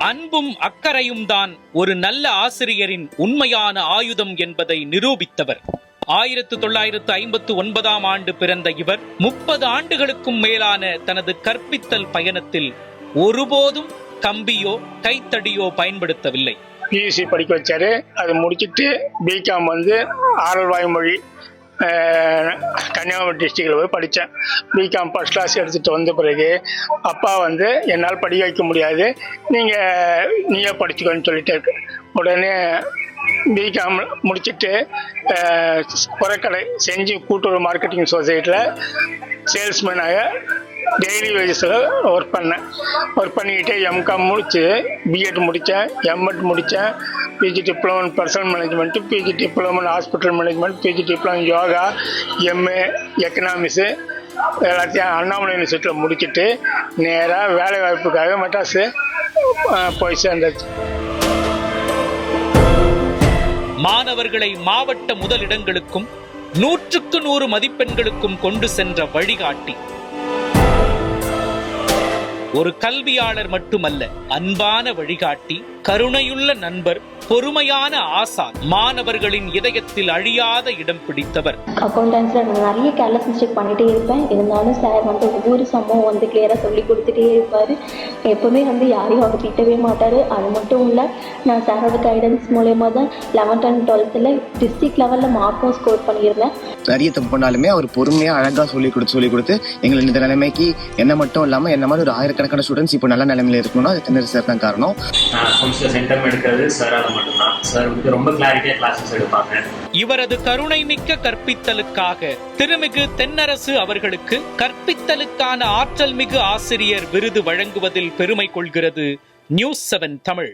அன்பும் அக்கறையும் தான் ஒரு நல்ல ஆசிரியரின் உண்மையான ஆயுதம் என்பதை நிரூபித்தவர். 1959ஆம் ஆண்டு பிறந்த இவர் 30 ஆண்டுகளுக்கும் மேலான தனது கற்பித்தல் பயணத்தில் ஒருபோதும் கம்பியோ கைத்தடியோ பயன்படுத்தவில்லை. பியூசி படிக்க வச்சாரு. அது முடிச்சுட்டு பிகாம் ஆரல் வாய்மொழி கன்னியாகுமரி டிஸ்ட்ரிக்டில் போய் படித்தேன். பிகாம் ஃபர்ஸ்ட் கிளாஸ் எடுத்துகிட்டு வந்த பிறகு அப்பா என்னால் படிக்க வைக்க முடியாது, நீயே படிச்சுக்கோன்னு சொல்லிட்டே இருக்கு. உடனே பிகாம் முடிச்சுட்டு புறக்கடை செஞ்சு கூட்டுறவு மார்க்கெட்டிங் சொசைட்டியில் சேல்ஸ்மேனாக டெய்லி வேஜஸில் ஒர்க் பண்ணேன். ஒர்க் பண்ணிக்கிட்டே எம்காம் முடிச்சு பிஎட் முடித்தேன், எம்எட் முடித்தேன், PG diploma in personal management, PG diploma in hospital management, PG diploma yoga, MA economics எல்லாத்தையும் அண்ணாமலை யூனிவர்சிட்டியில் முடிச்சுட்டு நேராக வேலை வாய்ப்புக்காக மெட்ராஸு போய் சேர்ந்தாச்சு. மாணவர்களை மாவட்ட முதலிடங்களுக்கும் 100க்கு 100 மதிப்பெண்களுக்கும் கொண்டு சென்ற வழிகாட்டி. ஒரு கல்வியாளர் மட்டுமல்ல, அன்பான வழிகாட்டி, கருணையுள்ள நண்பர், பொறுமையான ஆசான், மாணவர்களின் இதயத்தில் அழியாத இடம் பிடித்தவர். அக்கௌண்டன்ஸ்ல நிறைய கேர்லெஸ் மிஸ்டேக் பண்ணிட்டே இருப்பேன். இருந்தாலும் சார் ஒவ்வொரு சம்பவம் கிளியரா சொல்லி கொடுத்துட்டே இருப்பாரு. எப்பவுமே யாரையும் அவர் திட்டவே மாட்டாரு. அது மட்டும் இல்ல, நான் சாரோட கைடன்ஸ் மூலயமா தான் 11th and 12th டிஸ்ட்ரிக்ட் லெவல்ல மார்க்கும் ஸ்கோர் பண்ணியிருந்தேன். நிறைய தப்பு பண்ணாலுமே அவர் பொறுமையா அழகா சொல்லி கொடுத்து எங்களை இந்த நிலைமைக்கு என்ன மட்டும் இல்லாம என்ன மாதிரி ஒரு ஆயிரக்கணக்கான ஸ்டூடெண்ட்ஸ் இப்போ நல்ல நிலைமையில இருக்கணும்னா அது தென்னரசு சார் தான் காரணம். சென்டம் எடுக்கிறது சாரால மட்டும்தான். சார் ரொம்ப கிளாரிட்டியா கிளாஸஸ் எடுப்பாங்க. இவரது கருணை மிக்க கற்பித்தலுக்காக திருமிகு தென்னரசு அவர்களுக்கு கற்பித்தலுக்கான ஆற்றல் மிகு ஆசிரியர் விருது வழங்குவதில் பெருமை கொள்கிறது நியூஸ் 7 தமிழ்.